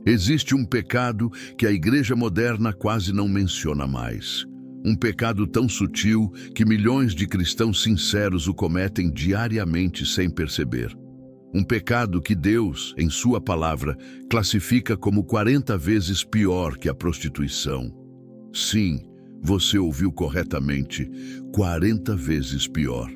Existe um pecado que a igreja moderna quase não menciona mais. Um pecado tão sutil que milhões de cristãos sinceros o cometem diariamente sem perceber. Um pecado que Deus, em sua palavra, classifica como 40 vezes pior que a prostituição. Sim, você ouviu corretamente, 40 vezes pior.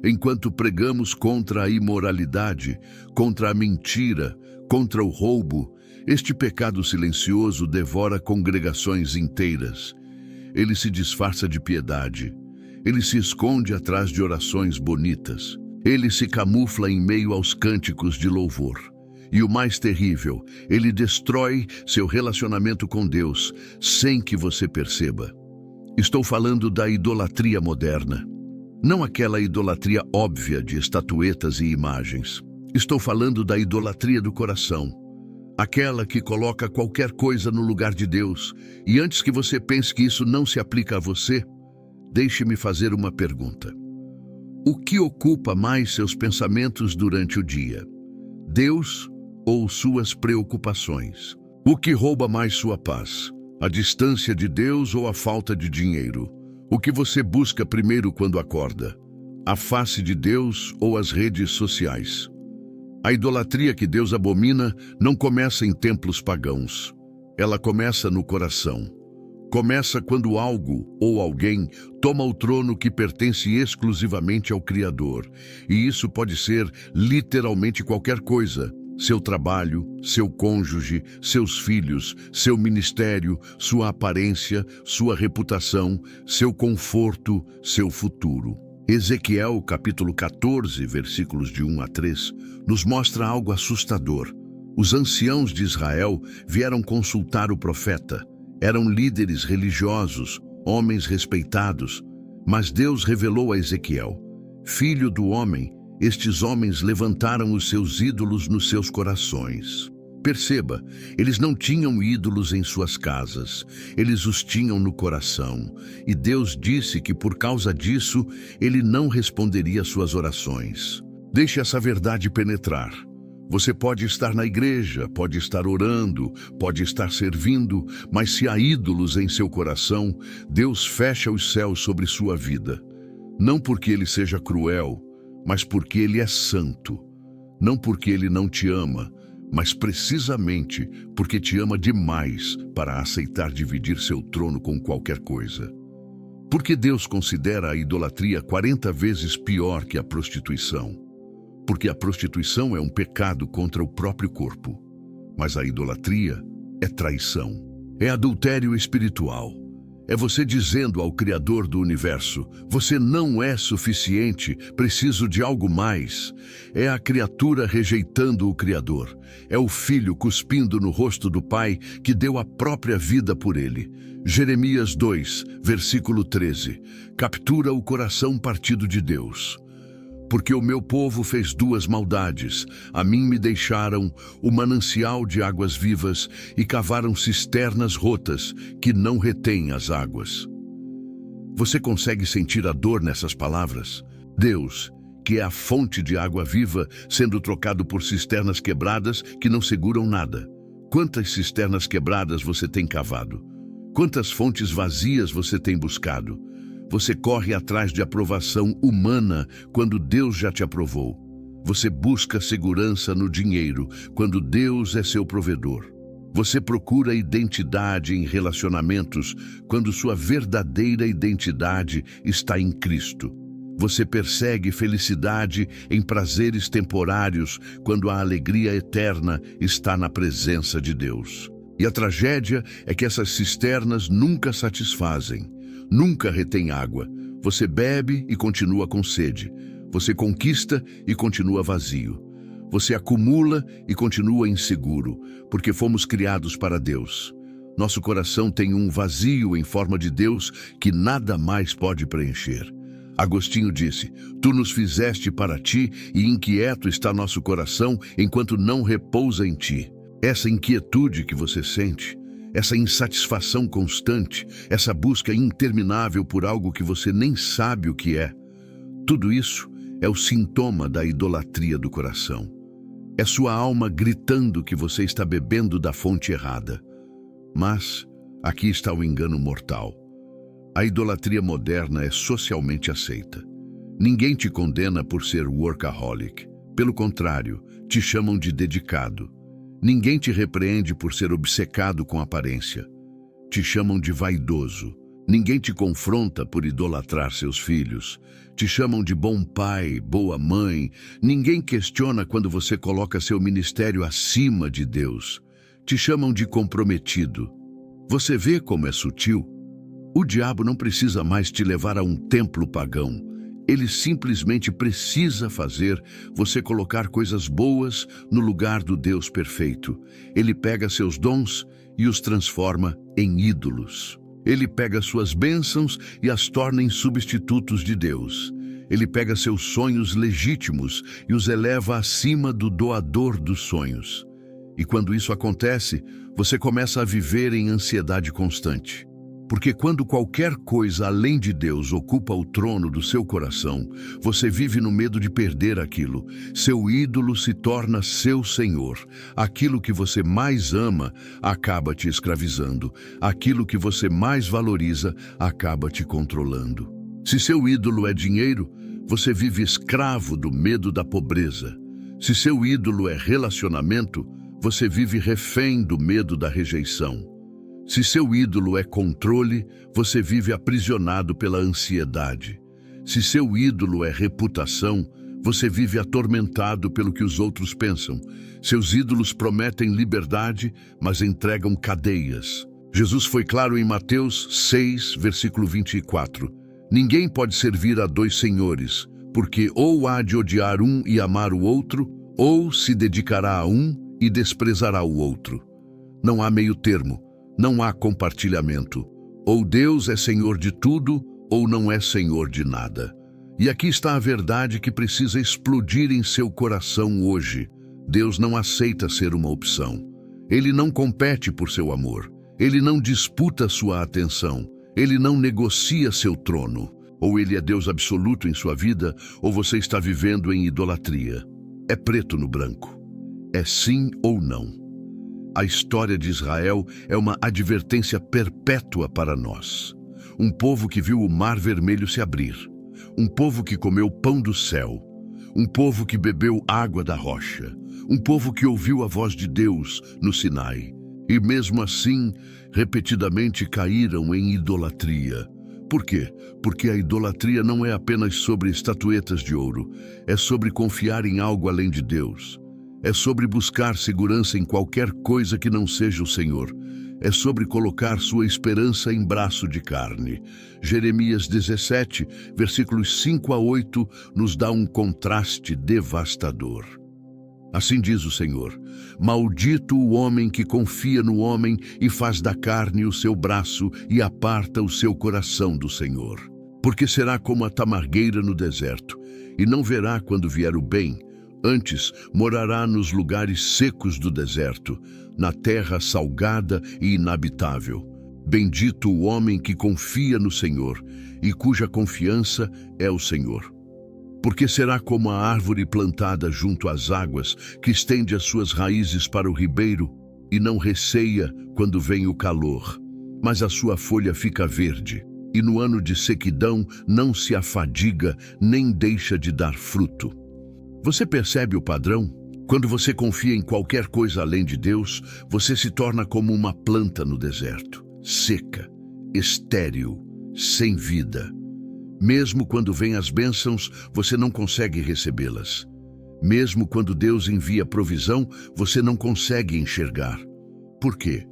Enquanto pregamos contra a imoralidade, contra a mentira, contra o roubo, este pecado silencioso devora congregações inteiras. Ele se disfarça de piedade. Ele se esconde atrás de orações bonitas. Ele se camufla em meio aos cânticos de louvor. E o mais terrível, ele destrói seu relacionamento com Deus sem que você perceba. Estou falando da idolatria moderna. Não aquela idolatria óbvia de estatuetas e imagens. Estou falando da idolatria do coração. Aquela que coloca qualquer coisa no lugar de Deus. E antes que você pense que isso não se aplica a você, deixe-me fazer uma pergunta. O que ocupa mais seus pensamentos durante o dia? Deus ou suas preocupações? O que rouba mais sua paz? A distância de Deus ou a falta de dinheiro? O que você busca primeiro quando acorda? A face de Deus ou as redes sociais? A idolatria que Deus abomina não começa em templos pagãos. Ela começa no coração. Começa quando algo ou alguém toma o trono que pertence exclusivamente ao Criador. E isso pode ser literalmente qualquer coisa. Seu trabalho, seu cônjuge, seus filhos, seu ministério, sua aparência, sua reputação, seu conforto, seu futuro. Ezequiel, capítulo 14, versículos de 1 a 3, nos mostra algo assustador. Os anciãos de Israel vieram consultar o profeta. Eram líderes religiosos, homens respeitados, mas Deus revelou a Ezequiel: filho do homem, estes homens levantaram os seus ídolos nos seus corações. Perceba, eles não tinham ídolos em suas casas, eles os tinham no coração. E Deus disse que por causa disso, ele não responderia suas orações. Deixe essa verdade penetrar. Você pode estar na igreja, pode estar orando, pode estar servindo, mas se há ídolos em seu coração, Deus fecha os céus sobre sua vida. Não porque ele seja cruel, mas porque ele é santo. Não porque ele não te ama, mas precisamente porque te ama demais para aceitar dividir seu trono com qualquer coisa. Porque Deus considera a idolatria 40 vezes pior que a prostituição. Porque a prostituição é um pecado contra o próprio corpo. Mas a idolatria é traição. É adultério espiritual. É você dizendo ao Criador do universo: você não é suficiente, preciso de algo mais. É a criatura rejeitando o Criador. É o filho cuspindo no rosto do pai que deu a própria vida por ele. Jeremias 2, versículo 13. Captura o coração partido de Deus. Porque o meu povo fez duas maldades. A mim me deixaram o manancial de águas vivas e cavaram cisternas rotas que não retêm as águas. Você consegue sentir a dor nessas palavras? Deus, que é a fonte de água viva, sendo trocado por cisternas quebradas que não seguram nada. Quantas cisternas quebradas você tem cavado? Quantas fontes vazias você tem buscado? Você corre atrás de aprovação humana quando Deus já te aprovou. Você busca segurança no dinheiro quando Deus é seu provedor. Você procura identidade em relacionamentos quando sua verdadeira identidade está em Cristo. Você persegue felicidade em prazeres temporários quando a alegria eterna está na presença de Deus. E a tragédia é que essas cisternas nunca satisfazem. Nunca retém água. Você bebe e continua com sede. Você conquista e continua vazio. Você acumula e continua inseguro, porque fomos criados para Deus. Nosso coração tem um vazio em forma de Deus que nada mais pode preencher. Agostinho disse: tu nos fizeste para ti e inquieto está nosso coração enquanto não repousa em ti. Essa inquietude que você sente, essa insatisfação constante, essa busca interminável por algo que você nem sabe o que é, tudo isso é o sintoma da idolatria do coração. É sua alma gritando que você está bebendo da fonte errada. Mas aqui está o engano mortal. A idolatria moderna é socialmente aceita. Ninguém te condena por ser workaholic. Pelo contrário, te chamam de dedicado. Ninguém te repreende por ser obcecado com aparência. Te chamam de vaidoso. Ninguém te confronta por idolatrar seus filhos. Te chamam de bom pai, boa mãe. Ninguém questiona quando você coloca seu ministério acima de Deus. Te chamam de comprometido. Você vê como é sutil? O diabo não precisa mais te levar a um templo pagão. Ele simplesmente precisa fazer você colocar coisas boas no lugar do Deus perfeito. Ele pega seus dons e os transforma em ídolos. Ele pega suas bênçãos e as torna em substitutos de Deus. Ele pega seus sonhos legítimos e os eleva acima do doador dos sonhos. E quando isso acontece, você começa a viver em ansiedade constante. Porque quando qualquer coisa além de Deus ocupa o trono do seu coração, você vive no medo de perder aquilo. Seu ídolo se torna seu senhor. Aquilo que você mais ama acaba te escravizando. Aquilo que você mais valoriza acaba te controlando. Se seu ídolo é dinheiro, você vive escravo do medo da pobreza. Se seu ídolo é relacionamento, você vive refém do medo da rejeição. Se seu ídolo é controle, você vive aprisionado pela ansiedade. Se seu ídolo é reputação, você vive atormentado pelo que os outros pensam. Seus ídolos prometem liberdade, mas entregam cadeias. Jesus foi claro em Mateus 6, versículo 24. Ninguém pode servir a dois senhores, porque ou há de odiar um e amar o outro, ou se dedicará a um e desprezará o outro. Não há meio termo. Não há compartilhamento. Ou Deus é Senhor de tudo, ou não é Senhor de nada. E aqui está a verdade que precisa explodir em seu coração hoje. Deus não aceita ser uma opção. Ele não compete por seu amor. Ele não disputa sua atenção. Ele não negocia seu trono. Ou ele é Deus absoluto em sua vida, ou você está vivendo em idolatria. É preto no branco. É sim ou não. A história de Israel é uma advertência perpétua para nós. Um povo que viu o Mar Vermelho se abrir. Um povo que comeu pão do céu. Um povo que bebeu água da rocha. Um povo que ouviu a voz de Deus no Sinai. E mesmo assim, repetidamente caíram em idolatria. Por quê? Porque a idolatria não é apenas sobre estatuetas de ouro. É sobre confiar em algo além de Deus. É sobre buscar segurança em qualquer coisa que não seja o Senhor. É sobre colocar sua esperança em braço de carne. Jeremias 17, versículos 5 a 8, nos dá um contraste devastador. Assim diz o Senhor: maldito o homem que confia no homem e faz da carne o seu braço e aparta o seu coração do Senhor. Porque será como a tamargueira no deserto, e não verá quando vier o bem. Antes, morará nos lugares secos do deserto, na terra salgada e inabitável. Bendito o homem que confia no Senhor e cuja confiança é o Senhor. Porque será como a árvore plantada junto às águas, que estende as suas raízes para o ribeiro e não receia quando vem o calor, mas a sua folha fica verde, e no ano de sequidão não se afadiga nem deixa de dar fruto. Você percebe o padrão? Quando você confia em qualquer coisa além de Deus, você se torna como uma planta no deserto, seca, estéril, sem vida. Mesmo quando vêm as bênçãos, você não consegue recebê-las. Mesmo quando Deus envia provisão, você não consegue enxergar. Por quê?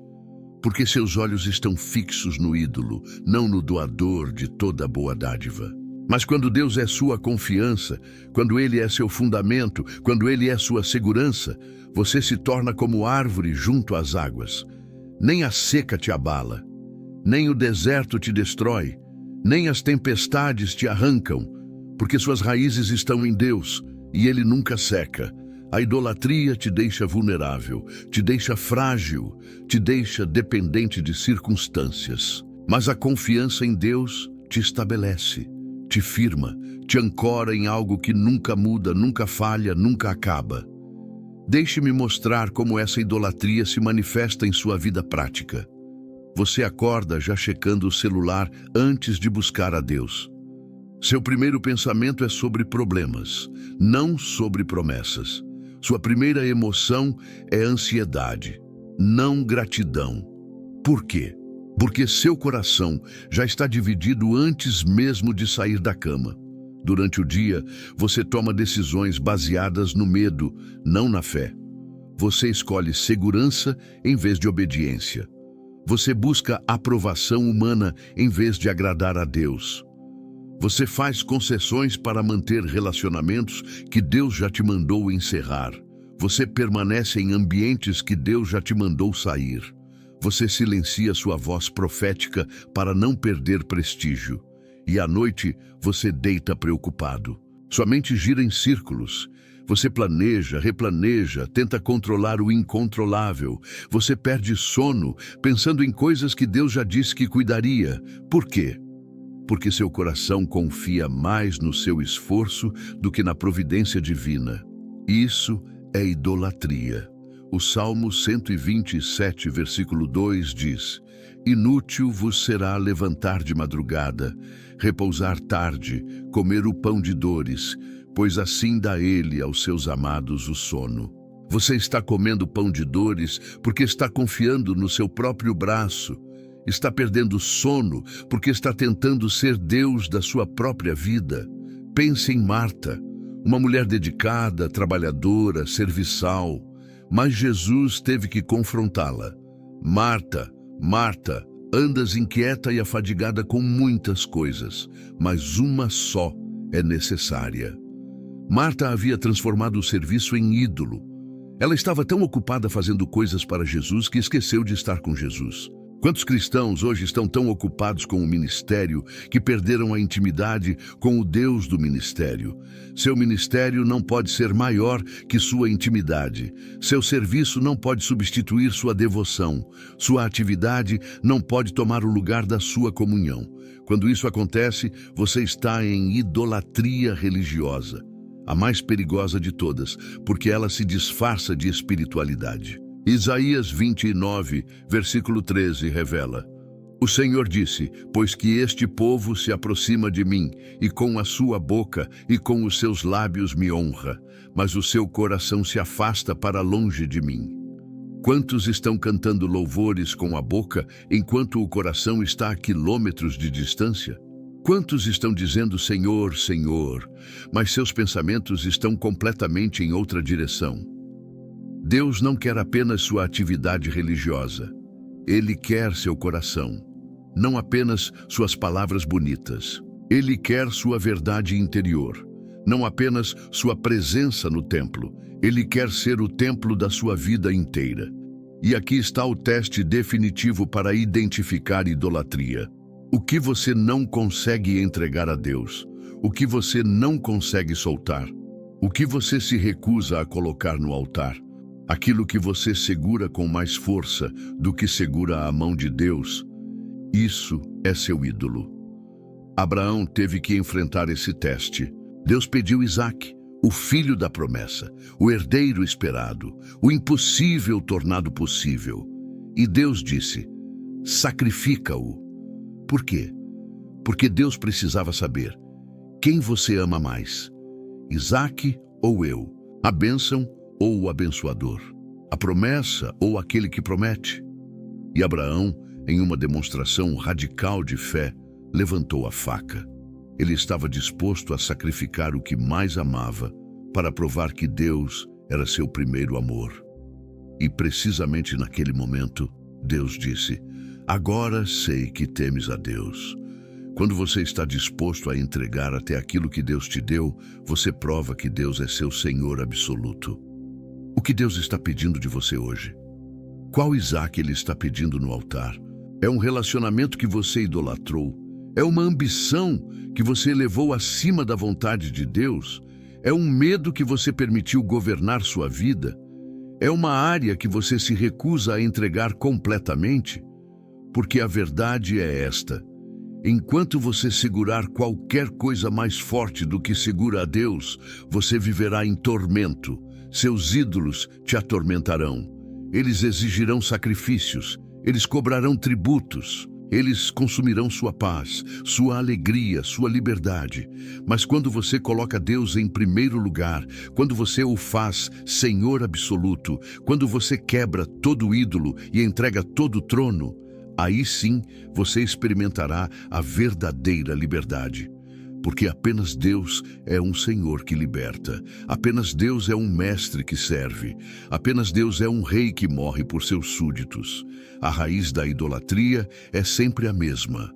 Porque seus olhos estão fixos no ídolo, não no doador de toda boa dádiva. Mas quando Deus é sua confiança, quando Ele é seu fundamento, quando Ele é sua segurança, você se torna como árvore junto às águas. Nem a seca te abala, nem o deserto te destrói, nem as tempestades te arrancam, porque suas raízes estão em Deus e Ele nunca seca. A idolatria te deixa vulnerável, te deixa frágil, te deixa dependente de circunstâncias. Mas a confiança em Deus te estabelece, te firma, te ancora em algo que nunca muda, nunca falha, nunca acaba. Deixe-me mostrar como essa idolatria se manifesta em sua vida prática. Você acorda já checando o celular antes de buscar a Deus. Seu primeiro pensamento é sobre problemas, não sobre promessas. Sua primeira emoção é ansiedade, não gratidão. Por quê? Porque seu coração já está dividido antes mesmo de sair da cama. Durante o dia, você toma decisões baseadas no medo, não na fé. Você escolhe segurança em vez de obediência. Você busca aprovação humana em vez de agradar a Deus. Você faz concessões para manter relacionamentos que Deus já te mandou encerrar. Você permanece em ambientes que Deus já te mandou sair. Você silencia sua voz profética para não perder prestígio. E à noite, você deita preocupado. Sua mente gira em círculos. Você planeja, replaneja, tenta controlar o incontrolável. Você perde sono, pensando em coisas que Deus já disse que cuidaria. Por quê? Porque seu coração confia mais no seu esforço do que na providência divina. Isso é idolatria. O Salmo 127, versículo 2 diz: Inútil vos será levantar de madrugada, repousar tarde, comer o pão de dores, pois assim dá ele aos seus amados o sono. Você está comendo pão de dores porque está confiando no seu próprio braço. Está perdendo sono porque está tentando ser Deus da sua própria vida. Pense em Marta, uma mulher dedicada, trabalhadora, serviçal. Mas Jesus teve que confrontá-la. Marta, Marta, andas inquieta e afadigada com muitas coisas, mas uma só é necessária. Marta havia transformado o serviço em ídolo. Ela estava tão ocupada fazendo coisas para Jesus que esqueceu de estar com Jesus. Quantos cristãos hoje estão tão ocupados com o ministério que perderam a intimidade com o Deus do ministério? Seu ministério não pode ser maior que sua intimidade. Seu serviço não pode substituir sua devoção. Sua atividade não pode tomar o lugar da sua comunhão. Quando isso acontece, você está em idolatria religiosa, a mais perigosa de todas, porque ela se disfarça de espiritualidade. Isaías 29, versículo 13, revela: O Senhor disse, pois que este povo se aproxima de mim, e com a sua boca e com os seus lábios me honra, mas o seu coração se afasta para longe de mim. Quantos estão cantando louvores com a boca, enquanto o coração está a quilômetros de distância? Quantos estão dizendo Senhor, Senhor, mas seus pensamentos estão completamente em outra direção? Deus não quer apenas sua atividade religiosa. Ele quer seu coração, não apenas suas palavras bonitas. Ele quer sua verdade interior, não apenas sua presença no templo. Ele quer ser o templo da sua vida inteira. E aqui está o teste definitivo para identificar idolatria. O que você não consegue entregar a Deus? O que você não consegue soltar? O que você se recusa a colocar no altar? Aquilo que você segura com mais força do que segura a mão de Deus, isso é seu ídolo. Abraão teve que enfrentar esse teste. Deus pediu Isaque, o filho da promessa, o herdeiro esperado, o impossível tornado possível. E Deus disse: sacrifica-o. Por quê? Porque Deus precisava saber: quem você ama mais? Isaque ou eu? A bênção ou o abençoador? A promessa ou aquele que promete? E Abraão, em uma demonstração radical de fé, levantou a faca. Ele estava disposto a sacrificar o que mais amava para provar que Deus era seu primeiro amor. E precisamente naquele momento, Deus disse: agora sei que temes a Deus. Quando você está disposto a entregar até aquilo que Deus te deu, você prova que Deus é seu Senhor absoluto. O que Deus está pedindo de você hoje? Qual Isaque Ele está pedindo no altar? É um relacionamento que você idolatrou? É uma ambição que você elevou acima da vontade de Deus? É um medo que você permitiu governar sua vida? É uma área que você se recusa a entregar completamente? Porque a verdade é esta: enquanto você segurar qualquer coisa mais forte do que segura a Deus, você viverá em tormento, Seus ídolos te atormentarão. Eles exigirão sacrifícios, eles cobrarão tributos, eles consumirão sua paz, sua alegria, sua liberdade. Mas quando você coloca Deus em primeiro lugar, quando você o faz Senhor absoluto, quando você quebra todo ídolo e entrega todo o trono, aí sim você experimentará a verdadeira liberdade. Porque apenas Deus é um Senhor que liberta. Apenas Deus é um mestre que serve. Apenas Deus é um rei que morre por seus súditos. A raiz da idolatria é sempre a mesma: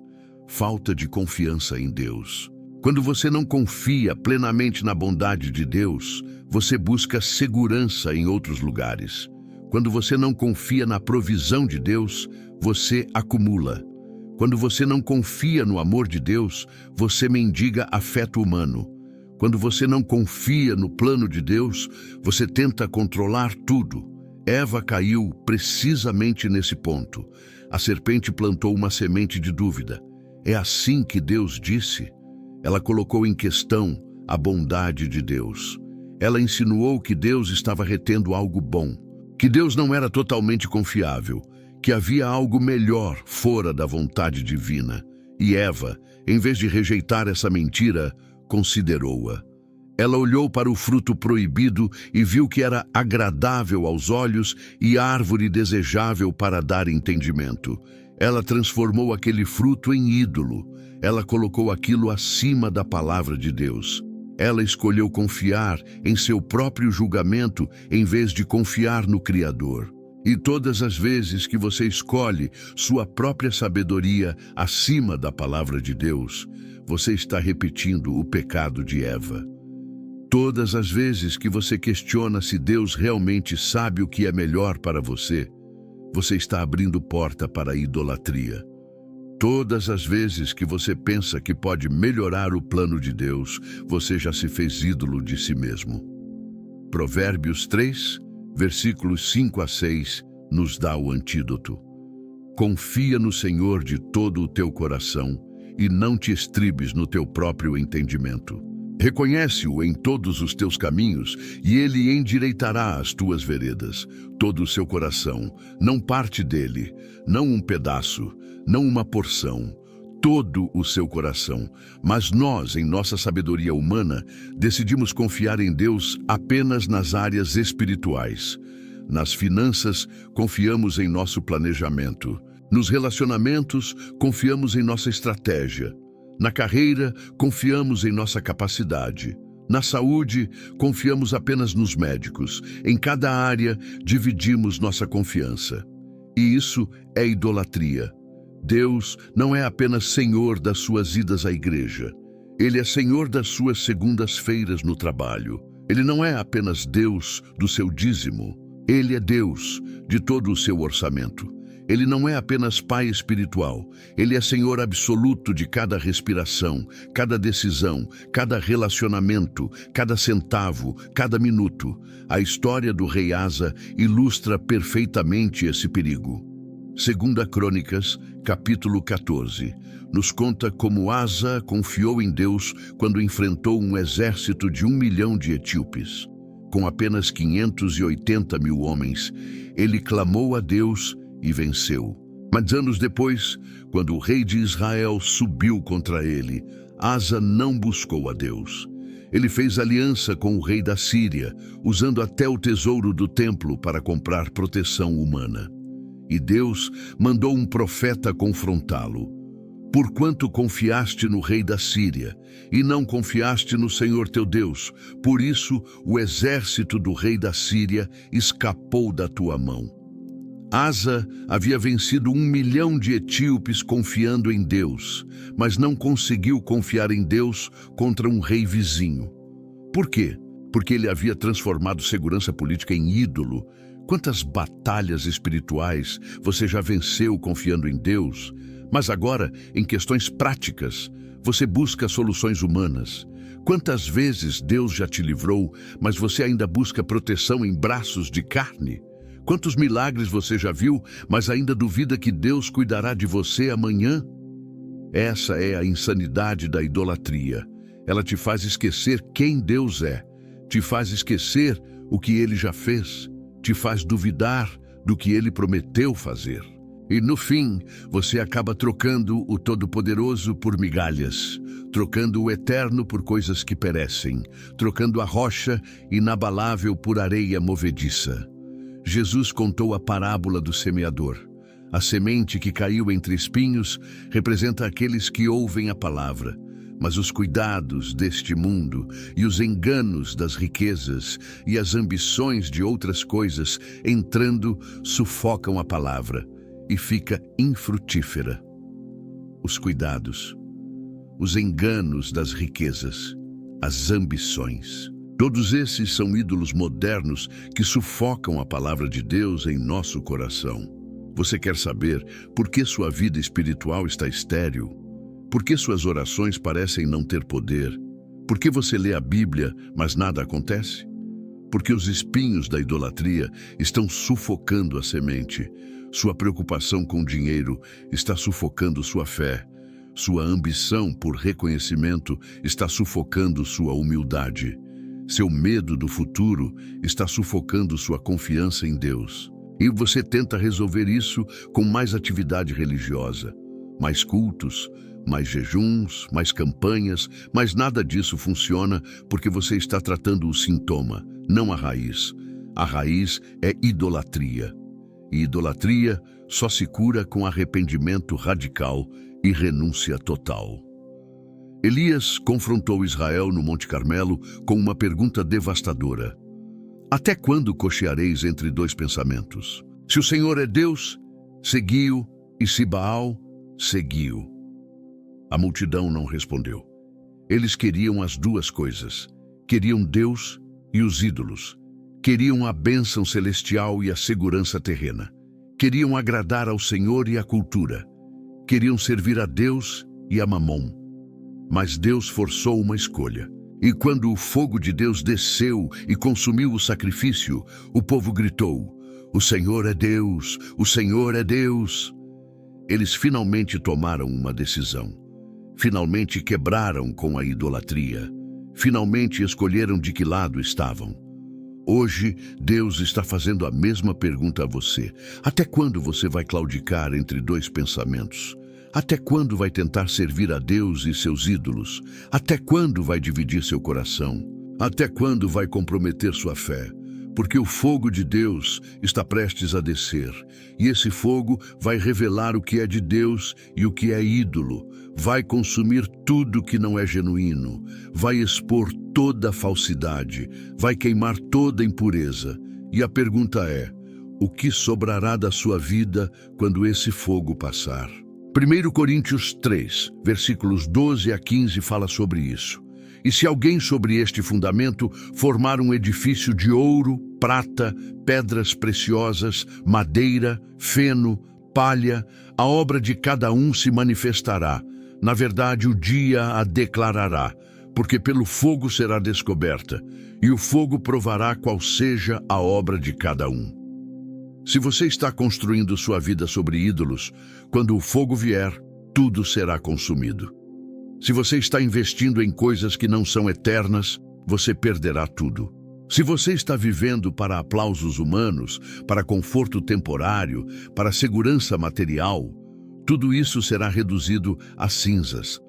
falta de confiança em Deus. Quando você não confia plenamente na bondade de Deus, você busca segurança em outros lugares. Quando você não confia na provisão de Deus, você acumula. Quando você não confia no amor de Deus, você mendiga afeto humano. Quando você não confia no plano de Deus, você tenta controlar tudo. Eva caiu precisamente nesse ponto. A serpente plantou uma semente de dúvida. É assim que Deus disse? Ela colocou em questão a bondade de Deus. Ela insinuou que Deus estava retendo algo bom, que Deus não era totalmente confiável, que havia algo melhor fora da vontade divina. E Eva, em vez de rejeitar essa mentira, considerou-a. Ela olhou para o fruto proibido e viu que era agradável aos olhos e árvore desejável para dar entendimento. Ela transformou aquele fruto em ídolo. Ela colocou aquilo acima da palavra de Deus. Ela escolheu confiar em seu próprio julgamento em vez de confiar no Criador. E todas as vezes que você escolhe sua própria sabedoria acima da palavra de Deus, você está repetindo o pecado de Eva. Todas as vezes que você questiona se Deus realmente sabe o que é melhor para você, você está abrindo porta para a idolatria. Todas as vezes que você pensa que pode melhorar o plano de Deus, você já se fez ídolo de si mesmo. Provérbios 3, versículos 5 a 6, nos dá o antídoto. Confia no Senhor de todo o teu coração e não te estribes no teu próprio entendimento. Reconhece-o em todos os teus caminhos e ele endireitará as tuas veredas. Todo o seu coração, não parte dele, não um pedaço, não uma porção, todo o seu coração. Mas nós, em nossa sabedoria humana, decidimos confiar em Deus apenas nas áreas espirituais. Nas finanças, confiamos em nosso planejamento. Nos relacionamentos, confiamos em nossa estratégia. Na carreira, confiamos em nossa capacidade. Na saúde, confiamos apenas nos médicos. Em cada área, dividimos nossa confiança. E isso é idolatria. Deus não é apenas Senhor das suas idas à igreja. Ele é Senhor das suas segundas-feiras no trabalho. Ele não é apenas Deus do seu dízimo. Ele é Deus de todo o seu orçamento. Ele não é apenas Pai espiritual. Ele é Senhor absoluto de cada respiração, cada decisão, cada relacionamento, cada centavo, cada minuto. A história do rei Asa ilustra perfeitamente esse perigo. 2 Crônicas, capítulo 14, nos conta como Asa confiou em Deus quando enfrentou um exército de 1 milhão de etíopes. Com apenas 580 mil homens, ele clamou a Deus e venceu. Mas anos depois, quando o rei de Israel subiu contra ele, Asa não buscou a Deus. Ele fez aliança com o rei da Síria, usando até o tesouro do templo para comprar proteção humana. E Deus mandou um profeta confrontá-lo. Porquanto confiaste no rei da Síria, e não confiaste no Senhor teu Deus, por isso o exército do rei da Síria escapou da tua mão. Asa havia vencido 1 milhão de etíopes confiando em Deus, mas não conseguiu confiar em Deus contra um rei vizinho. Por quê? Porque ele havia transformado segurança política em ídolo. Quantas batalhas espirituais você já venceu confiando em Deus? Mas agora, em questões práticas, você busca soluções humanas. Quantas vezes Deus já te livrou, mas você ainda busca proteção em braços de carne? Quantos milagres você já viu, mas ainda duvida que Deus cuidará de você amanhã? Essa é a insanidade da idolatria. Ela te faz esquecer quem Deus é, te faz esquecer o que ele já fez te faz duvidar do que ele prometeu fazer. E no fim, você acaba trocando o Todo-Poderoso por migalhas, trocando o eterno por coisas que perecem, trocando a rocha inabalável por areia movediça. Jesus contou a parábola do semeador. A semente que caiu entre espinhos representa aqueles que ouvem a palavra, mas os cuidados deste mundo e os enganos das riquezas e as ambições de outras coisas entrando sufocam a palavra e fica infrutífera. Os cuidados, os enganos das riquezas, as ambições. Todos esses são ídolos modernos que sufocam a palavra de Deus em nosso coração. Você quer saber por que sua vida espiritual está estéril? Por que suas orações parecem não ter poder? Por que você lê a Bíblia, mas nada acontece? Porque os espinhos da idolatria estão sufocando a semente. Sua preocupação com o dinheiro está sufocando sua fé. Sua ambição por reconhecimento está sufocando sua humildade. Seu medo do futuro está sufocando sua confiança em Deus. E você tenta resolver isso com mais atividade religiosa, mais cultos, mais jejuns, mais campanhas, mas nada disso funciona porque você está tratando o sintoma, não a raiz. A raiz é idolatria. E idolatria só se cura com arrependimento radical e renúncia total. Elias confrontou Israel no Monte Carmelo com uma pergunta devastadora. Até quando cocheareis entre dois pensamentos? Se o Senhor é Deus, segui-o, e se Baal, segui-o. A multidão não respondeu. Eles queriam as duas coisas. Queriam Deus e os ídolos. Queriam a bênção celestial e a segurança terrena. Queriam agradar ao Senhor e à cultura. Queriam servir a Deus e a Mamon. Mas Deus forçou uma escolha. E quando o fogo de Deus desceu e consumiu o sacrifício, o povo gritou: "O Senhor é Deus! O Senhor é Deus!" Eles finalmente tomaram uma decisão. Finalmente quebraram com a idolatria. Finalmente escolheram de que lado estavam. Hoje, Deus está fazendo a mesma pergunta a você. Até quando você vai claudicar entre dois pensamentos? Até quando vai tentar servir a Deus e seus ídolos? Até quando vai dividir seu coração? Até quando vai comprometer sua fé? Porque o fogo de Deus está prestes a descer. E esse fogo vai revelar o que é de Deus e o que é ídolo. Vai consumir tudo que não é genuíno. Vai expor toda a falsidade. Vai queimar toda a impureza. E a pergunta é: o que sobrará da sua vida quando esse fogo passar? 1 Coríntios 3, versículos 12 a 15 fala sobre isso. E se alguém sobre este fundamento formar um edifício de ouro, prata, pedras preciosas, madeira, feno, palha, a obra de cada um se manifestará. Na verdade, o dia a declarará, porque pelo fogo será descoberta, e o fogo provará qual seja a obra de cada um. Se você está construindo sua vida sobre ídolos, quando o fogo vier, tudo será consumido. Se você está investindo em coisas que não são eternas, você perderá tudo. Se você está vivendo para aplausos humanos, para conforto temporário, para segurança material, tudo isso será reduzido a cinzas.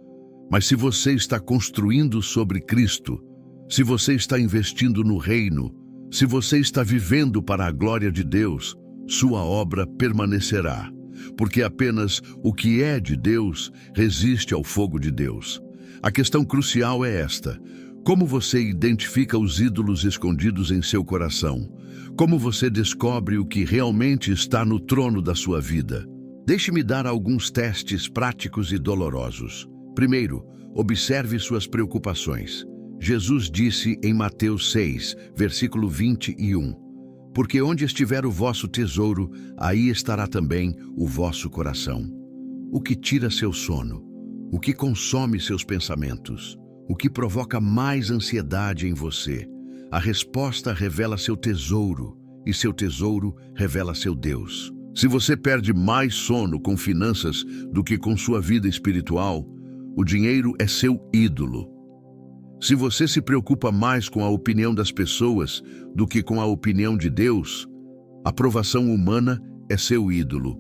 Mas se você está construindo sobre Cristo, se você está investindo no reino, se você está vivendo para a glória de Deus, sua obra permanecerá, porque apenas o que é de Deus resiste ao fogo de Deus. A questão crucial é esta: como você identifica os ídolos escondidos em seu coração? Como você descobre o que realmente está no trono da sua vida? Deixe-me dar alguns testes práticos e dolorosos. Primeiro, observe suas preocupações. Jesus disse em Mateus 6, versículo 21, porque onde estiver o vosso tesouro, aí estará também o vosso coração. O que tira seu sono? O que consome seus pensamentos? O que provoca mais ansiedade em você? A resposta revela seu tesouro, e seu tesouro revela seu Deus. Se você perde mais sono com finanças do que com sua vida espiritual, o dinheiro é seu ídolo. Se você se preocupa mais com a opinião das pessoas do que com a opinião de Deus, a aprovação humana é seu ídolo.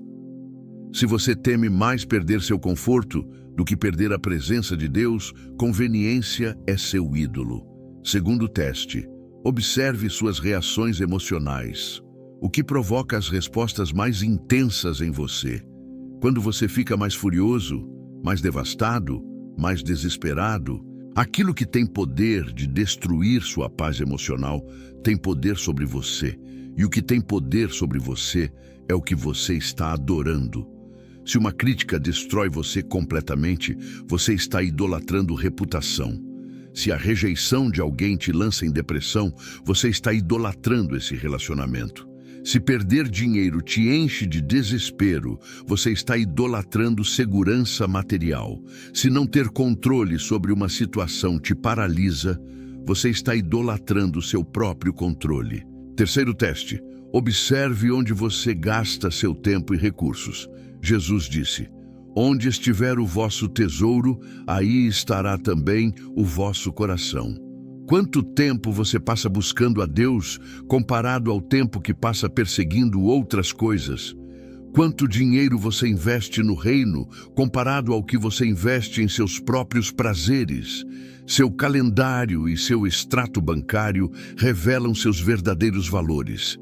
Se você teme mais perder seu conforto do que perder a presença de Deus, conveniência é seu ídolo. Segundo teste, observe suas reações emocionais. O que provoca as respostas mais intensas em você? Quando você fica mais furioso, mais devastado, mais desesperado, aquilo que tem poder de destruir sua paz emocional tem poder sobre você. E o que tem poder sobre você é o que você está adorando. Se uma crítica destrói você completamente, você está idolatrando reputação. Se a rejeição de alguém te lança em depressão, você está idolatrando esse relacionamento. Se perder dinheiro te enche de desespero, você está idolatrando segurança material. Se não ter controle sobre uma situação te paralisa, você está idolatrando seu próprio controle. Terceiro teste, observe onde você gasta seu tempo e recursos. Jesus disse: onde estiver o vosso tesouro, aí estará também o vosso coração. Quanto tempo você passa buscando a Deus comparado ao tempo que passa perseguindo outras coisas? Quanto dinheiro você investe no reino comparado ao que você investe em seus próprios prazeres? Seu calendário e seu extrato bancário revelam seus verdadeiros valores.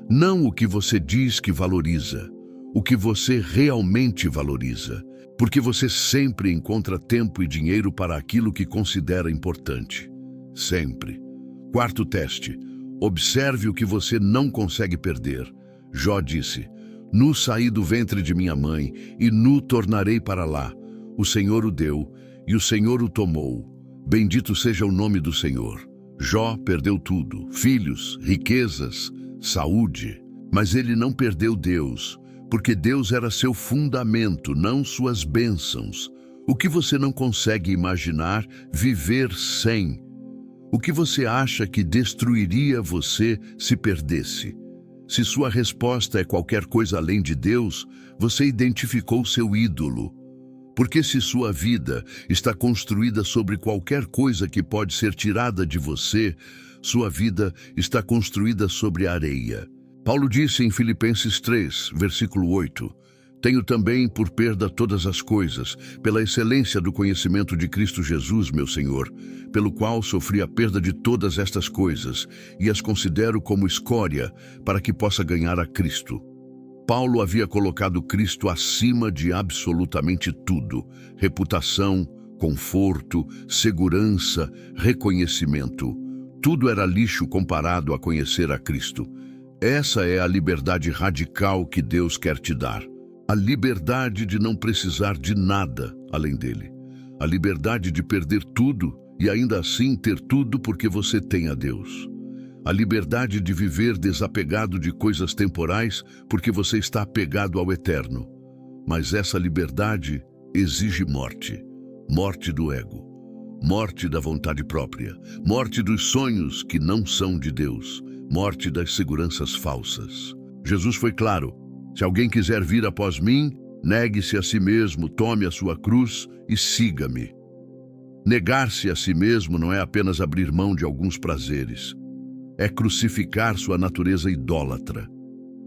Não o que você diz que valoriza, o que você realmente valoriza. Porque você sempre encontra tempo e dinheiro para aquilo que considera importante. Sempre. Quarto teste. Observe o que você não consegue perder. Jó disse: nu saí do ventre de minha mãe, e nu tornarei para lá. O Senhor o deu, e o Senhor o tomou. Bendito seja o nome do Senhor. Jó perdeu tudo: filhos, riquezas, saúde. Mas ele não perdeu Deus, porque Deus era seu fundamento, não suas bênçãos. O que você não consegue imaginar viver sem? O que você acha que destruiria você se perdesse? Se sua resposta é qualquer coisa além de Deus, você identificou seu ídolo. Porque se sua vida está construída sobre qualquer coisa que pode ser tirada de você, sua vida está construída sobre areia. Paulo disse em Filipenses 3, versículo 8, tenho também por perda todas as coisas, pela excelência do conhecimento de Cristo Jesus, meu Senhor, pelo qual sofri a perda de todas estas coisas, e as considero como escória, para que possa ganhar a Cristo. Paulo havia colocado Cristo acima de absolutamente tudo: reputação, conforto, segurança, reconhecimento. Tudo era lixo comparado a conhecer a Cristo. Essa é a liberdade radical que Deus quer te dar. A liberdade de não precisar de nada além dele. A liberdade de perder tudo e ainda assim ter tudo porque você tem a Deus. A liberdade de viver desapegado de coisas temporais porque você está apegado ao eterno. Mas essa liberdade exige morte. Morte do ego. Morte da vontade própria. Morte dos sonhos que não são de Deus. Morte das seguranças falsas. Jesus foi claro: se alguém quiser vir após mim, negue-se a si mesmo, tome a sua cruz e siga-me. Negar-se a si mesmo não é apenas abrir mão de alguns prazeres. É crucificar sua natureza idólatra.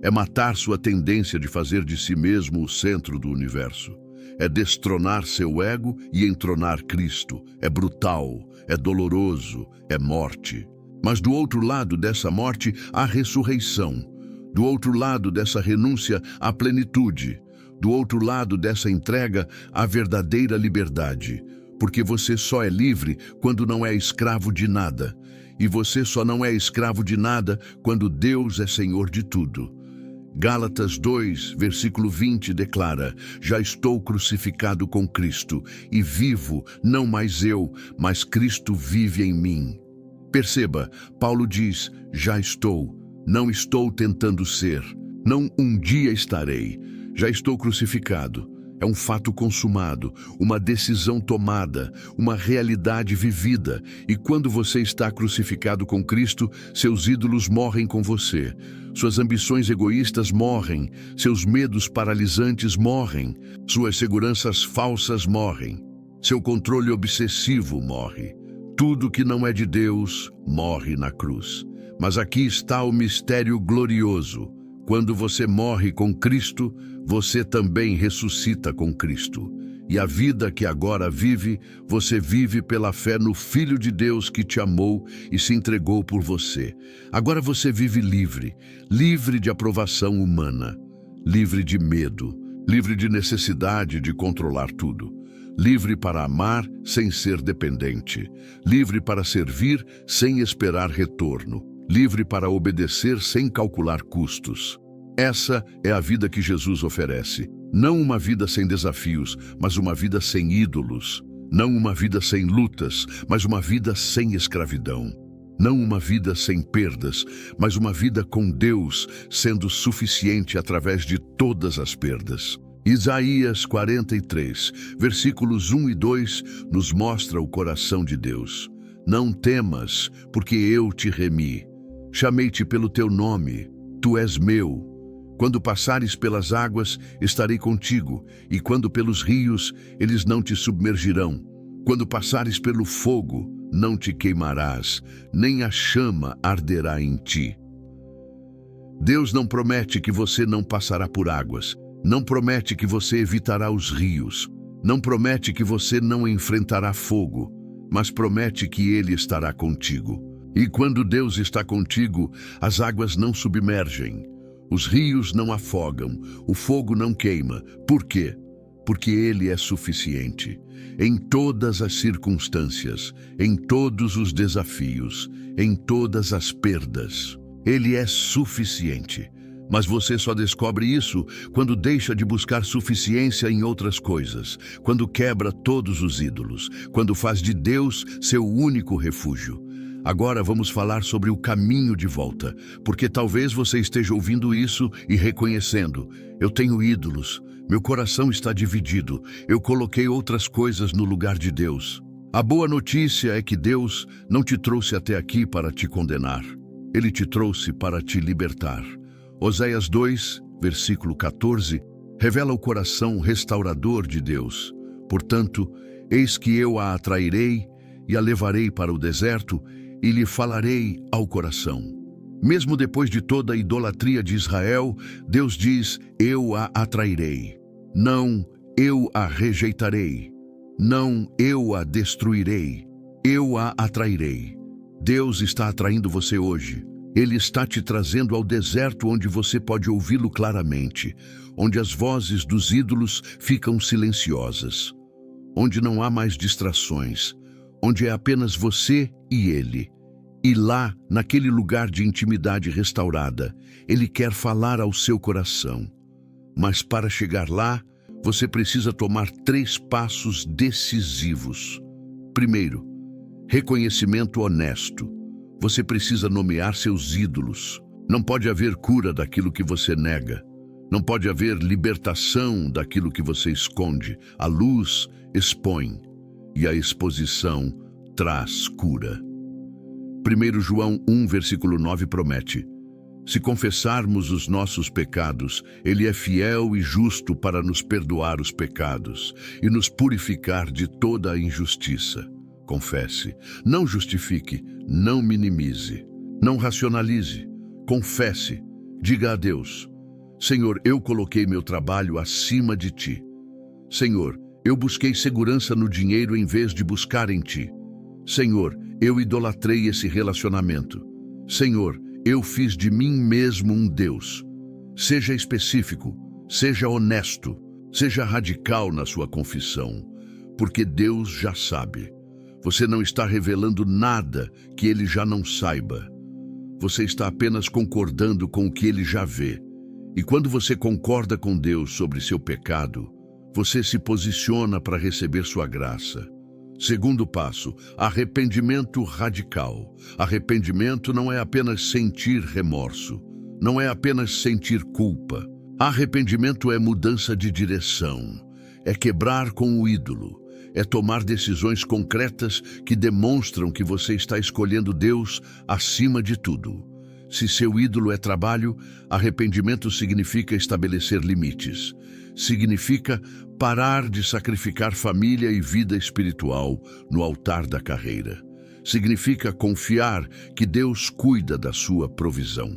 É matar sua tendência de fazer de si mesmo o centro do universo. É destronar seu ego e entronar Cristo. É brutal, é doloroso, é morte. Mas do outro lado dessa morte, há ressurreição. Do outro lado dessa renúncia, há plenitude. Do outro lado dessa entrega, há verdadeira liberdade. Porque você só é livre quando não é escravo de nada. E você só não é escravo de nada quando Deus é Senhor de tudo. Gálatas 2, versículo 20 declara: já estou crucificado com Cristo, e vivo, não mais eu, mas Cristo vive em mim. Perceba, Paulo diz: já estou, não estou tentando ser, não um dia estarei, já estou crucificado. É um fato consumado, uma decisão tomada, uma realidade vivida. E quando você está crucificado com Cristo, seus ídolos morrem com você. Suas ambições egoístas morrem, seus medos paralisantes morrem, suas seguranças falsas morrem, seu controle obsessivo morre. Tudo que não é de Deus morre na cruz. Mas aqui está o mistério glorioso. Quando você morre com Cristo, você também ressuscita com Cristo. E a vida que agora vive, você vive pela fé no Filho de Deus que te amou e se entregou por você. Agora você vive livre, livre de aprovação humana, livre de medo, livre de necessidade de controlar tudo, livre para amar sem ser dependente, livre para servir sem esperar retorno, livre para obedecer sem calcular custos. Essa é a vida que Jesus oferece. Não uma vida sem desafios, mas uma vida sem ídolos. Não uma vida sem lutas, mas uma vida sem escravidão. Não uma vida sem perdas, mas uma vida com Deus sendo suficiente através de todas as perdas. Isaías 43, versículos 1 e 2, nos mostra o coração de Deus. Não temas, porque eu te remi. Chamei-te pelo teu nome, tu és meu. Quando passares pelas águas, estarei contigo, e quando pelos rios, eles não te submergirão. Quando passares pelo fogo, não te queimarás, nem a chama arderá em ti. Deus não promete que você não passará por águas, não promete que você evitará os rios, não promete que você não enfrentará fogo, mas promete que Ele estará contigo. E quando Deus está contigo, as águas não submergem. Os rios não afogam, o fogo não queima. Por quê? Porque Ele é suficiente. Em todas as circunstâncias, em todos os desafios, em todas as perdas, Ele é suficiente. Mas você só descobre isso quando deixa de buscar suficiência em outras coisas, quando quebra todos os ídolos, quando faz de Deus seu único refúgio. Agora vamos falar sobre o caminho de volta, porque talvez você esteja ouvindo isso e reconhecendo: eu tenho ídolos, meu coração está dividido, eu coloquei outras coisas no lugar de Deus. A boa notícia é que Deus não te trouxe até aqui para te condenar, Ele te trouxe para te libertar. Oséias 2, versículo 14, revela o coração restaurador de Deus. Portanto, eis que eu a atrairei e a levarei para o deserto, e lhe falarei ao coração. Mesmo depois de toda a idolatria de Israel, Deus diz: eu a atrairei. Não, eu a rejeitarei. Não, eu a destruirei. Eu a atrairei. Deus está atraindo você hoje. Ele está te trazendo ao deserto onde você pode ouvi-lo claramente, onde as vozes dos ídolos ficam silenciosas, onde não há mais distrações, onde é apenas você e Ele. E lá, naquele lugar de intimidade restaurada, Ele quer falar ao seu coração. Mas para chegar lá, você precisa tomar 3 passos decisivos. Primeiro, reconhecimento honesto. Você precisa nomear seus ídolos. Não pode haver cura daquilo que você nega. Não pode haver libertação daquilo que você esconde. A luz expõe e a exposição traz cura. 1 João 1, versículo 9 promete: se confessarmos os nossos pecados, Ele é fiel e justo para nos perdoar os pecados e nos purificar de toda a injustiça. Confesse, não justifique, não minimize, não racionalize. Confesse, diga a Deus: Senhor, eu coloquei meu trabalho acima de Ti. Senhor, eu busquei segurança no dinheiro em vez de buscar em Ti. Senhor, eu idolatrei esse relacionamento. Senhor, eu fiz de mim mesmo um Deus. Seja específico, seja honesto, seja radical na sua confissão, porque Deus já sabe. Você não está revelando nada que Ele já não saiba. Você está apenas concordando com o que Ele já vê. E quando você concorda com Deus sobre seu pecado, você se posiciona para receber sua graça. Segundo passo, arrependimento radical. Arrependimento não é apenas sentir remorso, não é apenas sentir culpa. Arrependimento é mudança de direção, é quebrar com o ídolo, é tomar decisões concretas que demonstram que você está escolhendo Deus acima de tudo. Se seu ídolo é trabalho, arrependimento significa estabelecer limites. Significa parar de sacrificar família e vida espiritual no altar da carreira. significa confiar que Deus cuida da sua provisão.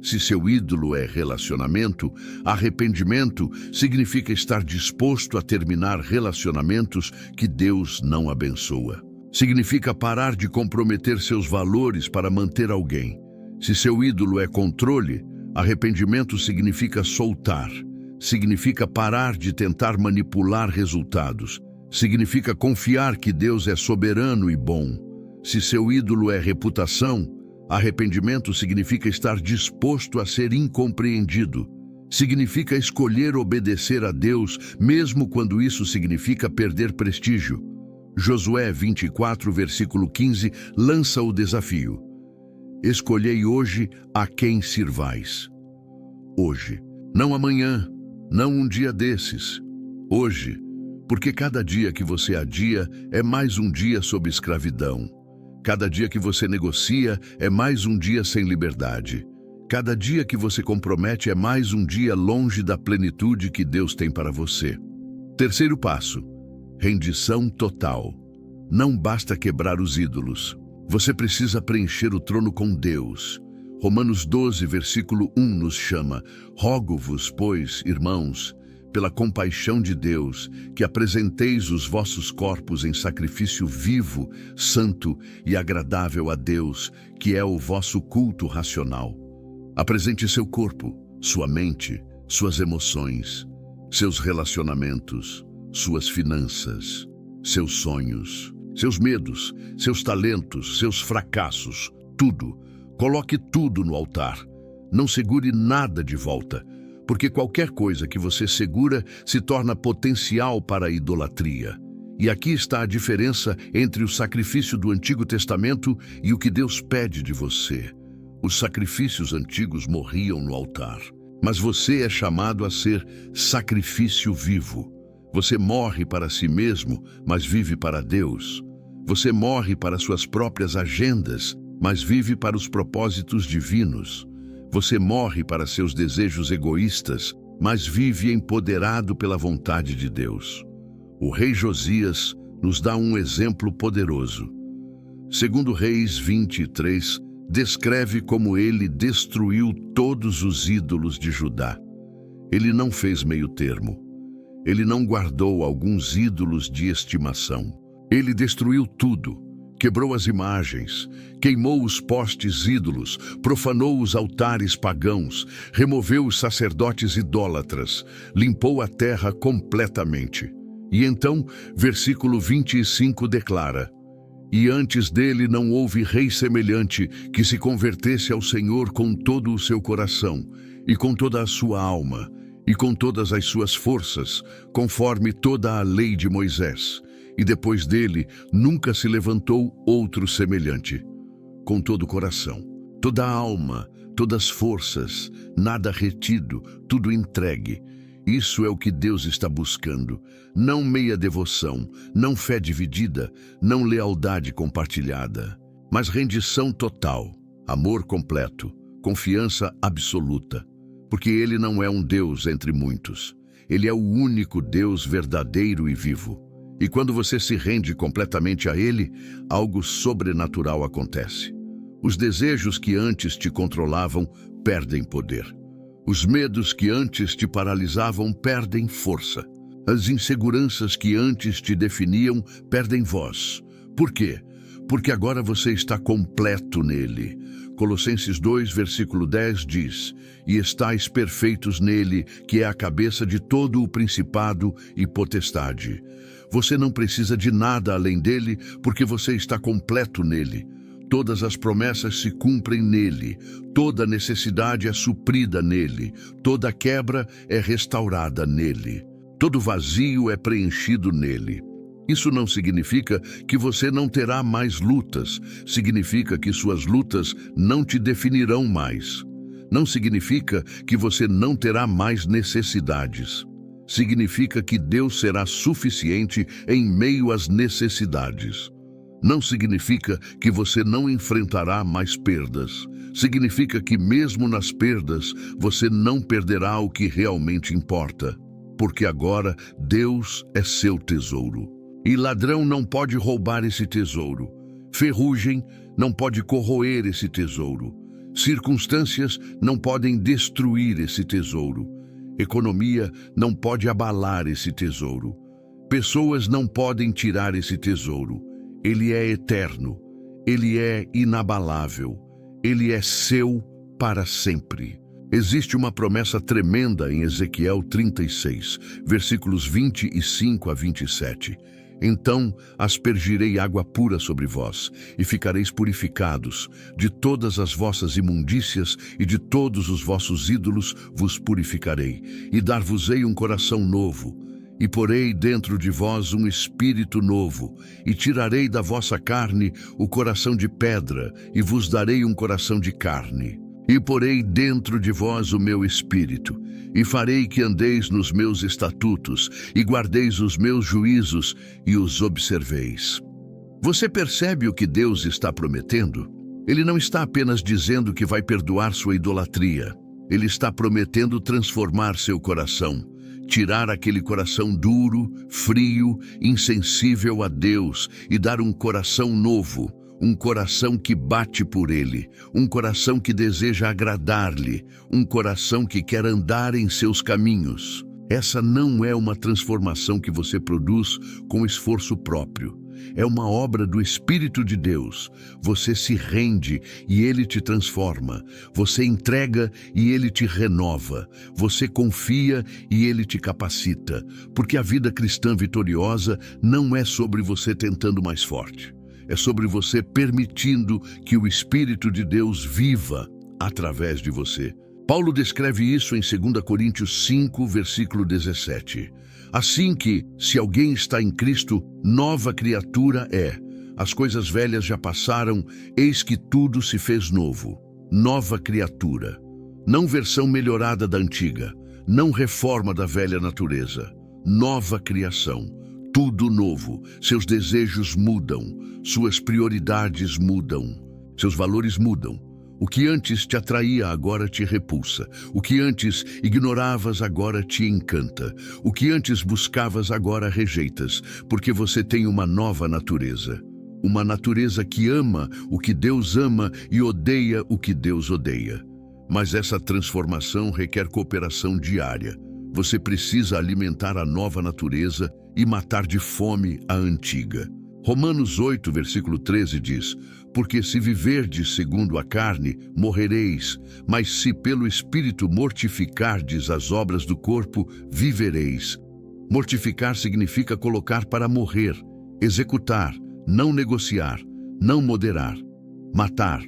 Se seu ídolo é relacionamento, arrependimento significa estar disposto a terminar relacionamentos que Deus não abençoa. Significa parar de comprometer seus valores para manter alguém. Se seu ídolo é controle, arrependimento significa soltar. Significa parar de tentar manipular resultados. Significa confiar que Deus é soberano e bom. Se seu ídolo é reputação, arrependimento significa estar disposto a ser incompreendido. Significa escolher obedecer a Deus, mesmo quando isso significa perder prestígio. Josué 24, versículo 15, lança o desafio. Escolhei hoje a quem sirvais. Hoje, não amanhã, não um dia desses. Hoje, porque cada dia que você adia é mais um dia sob escravidão. Cada dia que você negocia é mais um dia sem liberdade. Cada dia que você compromete é mais um dia longe da plenitude que Deus tem para você. Terceiro passo: rendição total. Não basta quebrar os ídolos. Você precisa preencher o trono com Deus. Romanos 12, versículo 1 nos chama: rogo-vos, pois, irmãos, pela compaixão de Deus, que apresenteis os vossos corpos em sacrifício vivo, santo e agradável a Deus, que é o vosso culto racional. Apresente seu corpo, sua mente, suas emoções, seus relacionamentos, suas finanças, seus sonhos, seus medos, seus talentos, seus fracassos, tudo. Coloque tudo no altar. Não segure nada de volta, porque qualquer coisa que você segura se torna potencial para a idolatria. E aqui está a diferença entre o sacrifício do Antigo Testamento e o que Deus pede de você. Os sacrifícios antigos morriam no altar, mas você é chamado a ser sacrifício vivo. Você morre para si mesmo, mas vive para Deus. Você morre para suas próprias agendas, mas vive para os propósitos divinos. Você morre para seus desejos egoístas, mas vive empoderado pela vontade de Deus. O rei Josias nos dá um exemplo poderoso. Segundo Reis 23, descreve como ele destruiu todos os ídolos de Judá. Ele não fez meio termo. Ele não guardou alguns ídolos de estimação. Ele destruiu tudo. Quebrou as imagens, queimou os postes ídolos, profanou os altares pagãos, removeu os sacerdotes idólatras, limpou a terra completamente. E então, versículo 25 declara: e antes dele não houve rei semelhante que se convertesse ao Senhor com todo o seu coração, e com toda a sua alma, e com todas as suas forças, conforme toda a lei de Moisés. E depois dele nunca se levantou outro semelhante. Com todo o coração, toda a alma, todas as forças, nada retido, tudo entregue. Isso é o que Deus está buscando. Não meia devoção, não fé dividida, não lealdade compartilhada, mas rendição total, amor completo, confiança absoluta. Porque Ele não é um Deus entre muitos. Ele é o único Deus verdadeiro e vivo. E quando você se rende completamente a Ele, algo sobrenatural acontece. Os desejos que antes te controlavam perdem poder. Os medos que antes te paralisavam perdem força. As inseguranças que antes te definiam perdem voz. Por quê? Porque agora você está completo nele. Colossenses 2, versículo 10 diz: e estáis perfeitos nele, que é a cabeça de todo o principado e potestade. Você não precisa de nada além dele, porque você está completo nele. Todas as promessas se cumprem nele, toda necessidade é suprida nele, toda quebra é restaurada nele, todo vazio é preenchido nele. Isso não significa que você não terá mais lutas, significa que suas lutas não te definirão mais. Não significa que você não terá mais necessidades. Significa que Deus será suficiente em meio às necessidades. Não significa que você não enfrentará mais perdas. Significa que mesmo nas perdas, você não perderá o que realmente importa. Porque agora Deus é seu tesouro. E ladrão não pode roubar esse tesouro. Ferrugem não pode corroer esse tesouro. Circunstâncias não podem destruir esse tesouro. Economia não pode abalar esse tesouro. Pessoas não podem tirar esse tesouro. Ele é eterno. Ele é inabalável. Ele é seu para sempre. Existe uma promessa tremenda em Ezequiel 36, versículos 25 a 27. Então aspergirei água pura sobre vós, e ficareis purificados. De todas as vossas imundícias e de todos os vossos ídolos vos purificarei, e dar-vos-ei um coração novo. E porei dentro de vós um espírito novo, e tirarei da vossa carne o coração de pedra, e vos darei um coração de carne. E porei dentro de vós o meu espírito, e farei que andeis nos meus estatutos, e guardeis os meus juízos, e os observeis. Você percebe o que Deus está prometendo? Ele não está apenas dizendo que vai perdoar sua idolatria. Ele está prometendo transformar seu coração, tirar aquele coração duro, frio, insensível a Deus e dar um coração novo, um coração que bate por Ele, um coração que deseja agradar-lhe, um coração que quer andar em seus caminhos. Essa não é uma transformação que você produz com esforço próprio. É uma obra do Espírito de Deus. Você se rende e Ele te transforma. Você entrega e Ele te renova. Você confia e Ele te capacita. Porque a vida cristã vitoriosa não é sobre você tentando mais forte. É sobre você permitindo que o Espírito de Deus viva através de você. Paulo descreve isso em 2 Coríntios 5, versículo 17. Assim que, se alguém está em Cristo, nova criatura é. As coisas velhas já passaram, eis que tudo se fez novo. Nova criatura. Não versão melhorada da antiga, não reforma da velha natureza. Nova criação. Tudo novo. Seus desejos mudam, suas prioridades mudam, seus valores mudam. O que antes te atraía agora te repulsa. O que antes ignoravas agora te encanta. O que antes buscavas agora rejeitas, porque você tem uma nova natureza. Uma natureza que ama o que Deus ama e odeia o que Deus odeia. Mas essa transformação requer cooperação diária. Você precisa alimentar a nova natureza e matar de fome a antiga. Romanos 8, versículo 13 diz: porque se viverdes segundo a carne, morrereis, mas se pelo Espírito mortificardes as obras do corpo, vivereis. Mortificar significa colocar para morrer, executar, não negociar, não moderar, matar.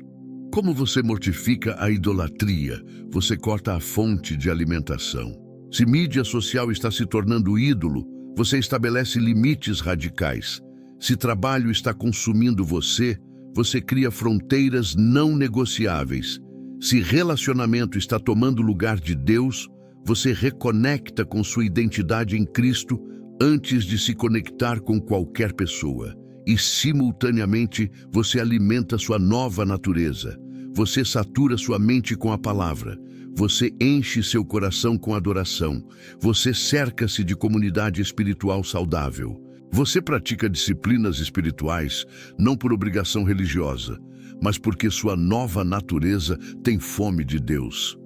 Como você mortifica a idolatria? Você corta a fonte de alimentação. Se mídia social está se tornando ídolo, você estabelece limites radicais. Se trabalho está consumindo você cria fronteiras não negociáveis. Se relacionamento está tomando lugar de Deus, você reconecta com sua identidade em Cristo antes de se conectar com qualquer pessoa. E, simultaneamente, você alimenta sua nova natureza. Você satura sua mente com a palavra. Você enche seu coração com adoração. Você cerca-se de comunidade espiritual saudável. Você pratica disciplinas espirituais não por obrigação religiosa, mas porque sua nova natureza tem fome de Deus.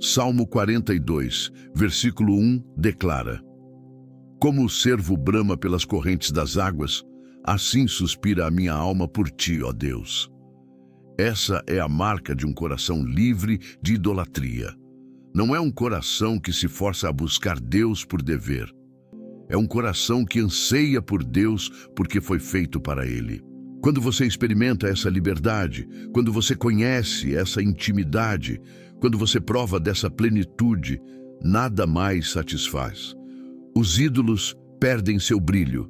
Salmo 42, versículo 1, declara: como o cervo brama pelas correntes das águas, assim suspira a minha alma por ti, ó Deus. Essa é a marca de um coração livre de idolatria. Não é um coração que se força a buscar Deus por dever. É um coração que anseia por Deus porque foi feito para Ele. Quando você experimenta essa liberdade, quando você conhece essa intimidade, quando você prova dessa plenitude, nada mais satisfaz. Os ídolos perdem seu brilho.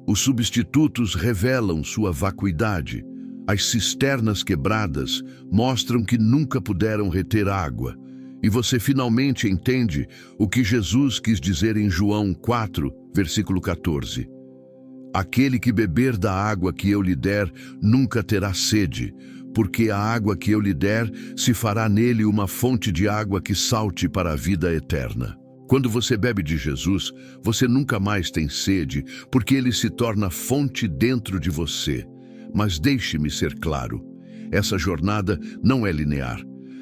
Os substitutos revelam sua vacuidade. As cisternas quebradas mostram que nunca puderam reter água. E você finalmente entende o que Jesus quis dizer em João 4, versículo 14. Aquele que beber da água que eu lhe der nunca terá sede, porque a água que eu lhe der se fará nele uma fonte de água que salte para a vida eterna. Quando você bebe de Jesus, você nunca mais tem sede, porque ele se torna fonte dentro de você. Mas deixe-me ser claro. Essa jornada não é linear.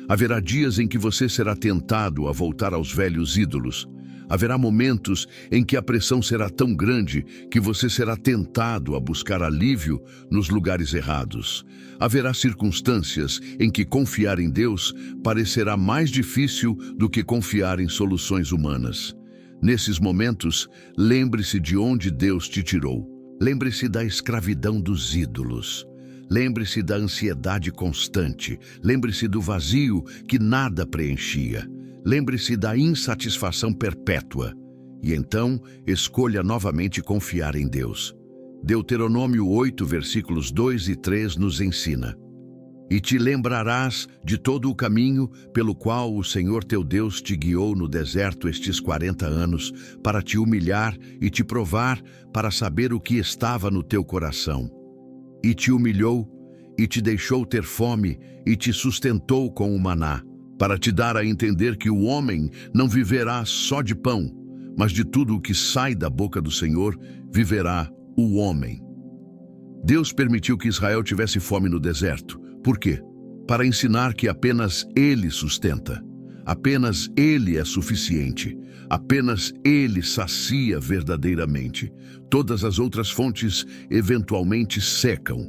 Haverá dias em que você será tentado a voltar aos velhos ídolos. Haverá momentos em que a pressão será tão grande que você será tentado a buscar alívio nos lugares errados. Haverá circunstâncias em que confiar em Deus parecerá mais difícil do que confiar em soluções humanas. Nesses momentos, lembre-se de onde Deus te tirou. Lembre-se da escravidão dos ídolos. Lembre-se da ansiedade constante. Lembre-se do vazio que nada preenchia. Lembre-se da insatisfação perpétua. E então, escolha novamente confiar em Deus. Deuteronômio 8, versículos 2 e 3 nos ensina: E te lembrarás de todo o caminho pelo qual o Senhor teu Deus te guiou no deserto estes 40 anos, para te humilhar e te provar, para saber o que estava no teu coração. E te humilhou, e te deixou ter fome, e te sustentou com o maná, para te dar a entender que o homem não viverá só de pão, mas de tudo o que sai da boca do Senhor viverá o homem. Deus permitiu que Israel tivesse fome no deserto. Por quê? Para ensinar que apenas Ele sustenta. Apenas Ele é suficiente. Apenas Ele sacia verdadeiramente. Todas as outras fontes eventualmente secam.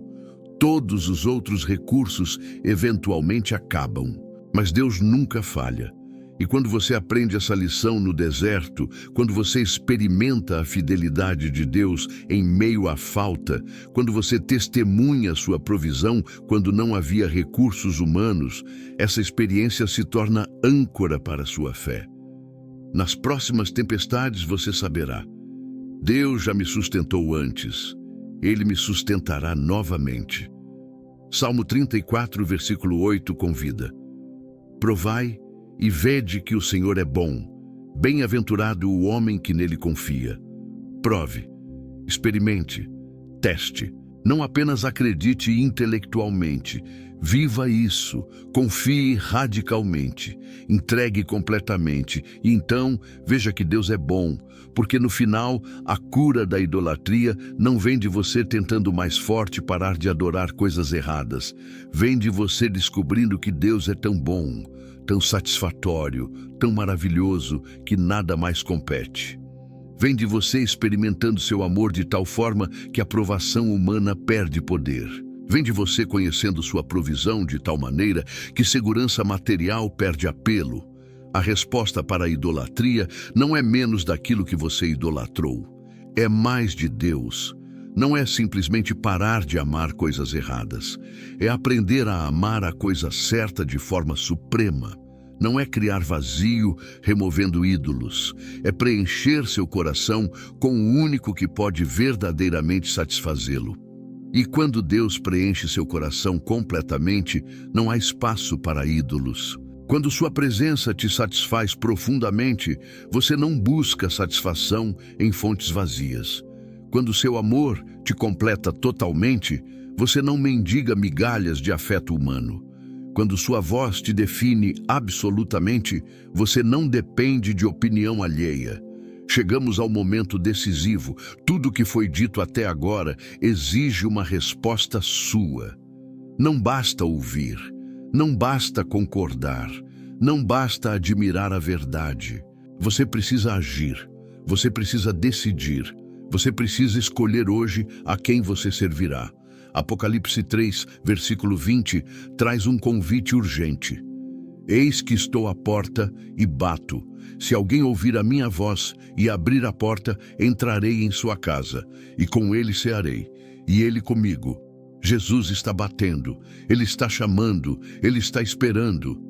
Todos os outros recursos eventualmente acabam. Mas Deus nunca falha. E quando você aprende essa lição no deserto, quando você experimenta a fidelidade de Deus em meio à falta, quando você testemunha sua provisão quando não havia recursos humanos, essa experiência se torna âncora para a sua fé. Nas próximas tempestades você saberá: Deus já me sustentou antes, Ele me sustentará novamente. Salmo 34, versículo 8 convida: Provai e vede que o Senhor é bom. Bem-aventurado o homem que nele confia. Prove, experimente, teste. Não apenas acredite intelectualmente. Viva isso, confie radicalmente, entregue completamente. E então, veja que Deus é bom, porque no final, a cura da idolatria não vem de você tentando mais forte parar de adorar coisas erradas. Vem de você descobrindo que Deus é tão bom, tão satisfatório, tão maravilhoso, que nada mais compete. Vem de você experimentando seu amor de tal forma que a provação humana perde poder. Vem de você conhecendo sua provisão de tal maneira que segurança material perde apelo. A resposta para a idolatria não é menos daquilo que você idolatrou. É mais de Deus. Não é simplesmente parar de amar coisas erradas. É aprender a amar a coisa certa de forma suprema. Não é criar vazio removendo ídolos. É preencher seu coração com o único que pode verdadeiramente satisfazê-lo. E quando Deus preenche seu coração completamente, não há espaço para ídolos. Quando sua presença te satisfaz profundamente, você não busca satisfação em fontes vazias. Quando seu amor te completa totalmente, você não mendiga migalhas de afeto humano. Quando sua voz te define absolutamente, você não depende de opinião alheia. Chegamos ao momento decisivo. Tudo o que foi dito até agora exige uma resposta sua. Não basta ouvir, não basta concordar, não basta admirar a verdade. Você precisa agir, você precisa decidir, você precisa escolher hoje a quem você servirá. Apocalipse 3, versículo 20, traz um convite urgente. Eis que estou à porta e bato. Se alguém ouvir a minha voz e abrir a porta, entrarei em sua casa, e com ele cearei, e ele comigo. Jesus está batendo, ele está chamando, ele está esperando,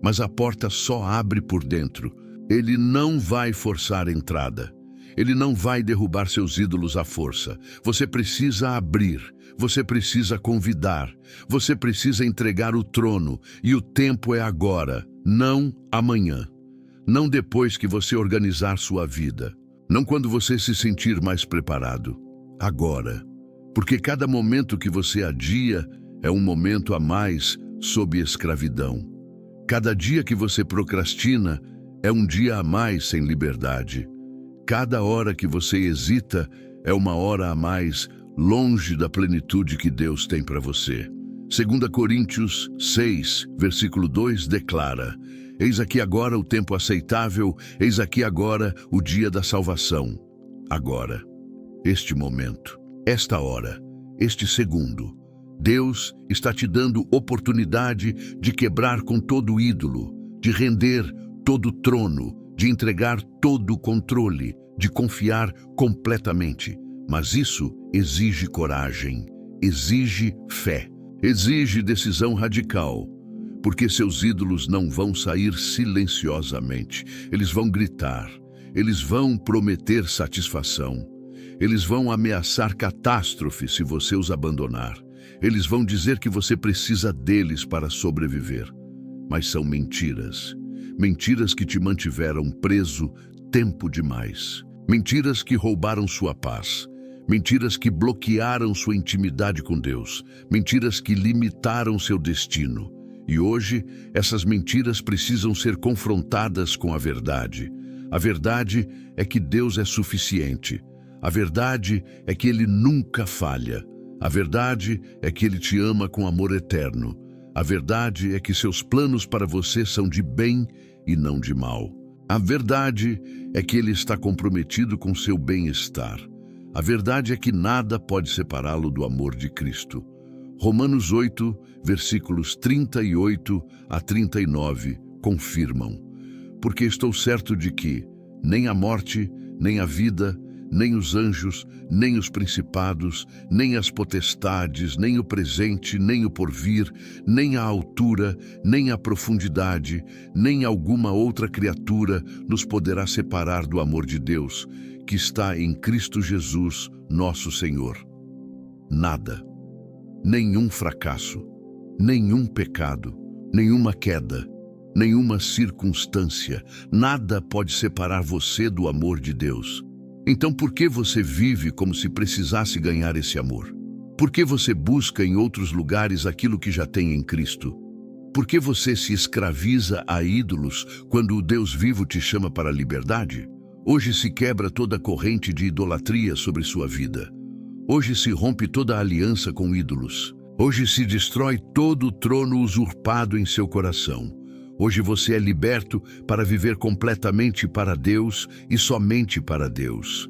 mas a porta só abre por dentro. Ele não vai forçar a entrada. Ele não vai derrubar seus ídolos à força. Você precisa abrir, você precisa convidar, você precisa entregar o trono, e o tempo é agora, não amanhã. Não depois que você organizar sua vida, não quando você se sentir mais preparado. Agora, porque cada momento que você adia é um momento a mais sob escravidão. Cada dia que você procrastina é um dia a mais sem liberdade. Cada hora que você hesita é uma hora a mais longe da plenitude que Deus tem para você. 2 Coríntios 6, versículo 2 declara: Eis aqui agora o tempo aceitável, eis aqui agora o dia da salvação. Agora, este momento, esta hora, este segundo, Deus está te dando oportunidade de quebrar com todo ídolo, de render todo trono, de entregar todo o controle, de confiar completamente. Mas isso exige coragem, exige fé, exige decisão radical, porque seus ídolos não vão sair silenciosamente. Eles vão gritar, eles vão prometer satisfação, eles vão ameaçar catástrofe se você os abandonar. Eles vão dizer que você precisa deles para sobreviver. Mas são mentiras. Mentiras que te mantiveram preso tempo demais. Mentiras que roubaram sua paz. Mentiras que bloquearam sua intimidade com Deus. Mentiras que limitaram seu destino. E hoje, essas mentiras precisam ser confrontadas com a verdade. A verdade é que Deus é suficiente. A verdade é que Ele nunca falha. A verdade é que Ele te ama com amor eterno. A verdade é que seus planos para você são de bem e não de mal. A verdade é que Ele está comprometido com seu bem-estar. A verdade é que nada pode separá-lo do amor de Cristo. Romanos 8, versículos 38 a 39 confirmam: Porque estou certo de que nem a morte, nem a vida, nem os anjos, nem os principados, nem as potestades, nem o presente, nem o porvir, nem a altura, nem a profundidade, nem alguma outra criatura nos poderá separar do amor de Deus, que está em Cristo Jesus, nosso Senhor. Nada, nenhum fracasso, nenhum pecado, nenhuma queda, nenhuma circunstância, nada pode separar você do amor de Deus. Então por que você vive como se precisasse ganhar esse amor? Por que você busca em outros lugares aquilo que já tem em Cristo? Por que você se escraviza a ídolos quando o Deus vivo te chama para a liberdade? Hoje se quebra toda a corrente de idolatria sobre sua vida. Hoje se rompe toda a aliança com ídolos. Hoje se destrói todo o trono usurpado em seu coração. Hoje você é liberto para viver completamente para Deus e somente para Deus.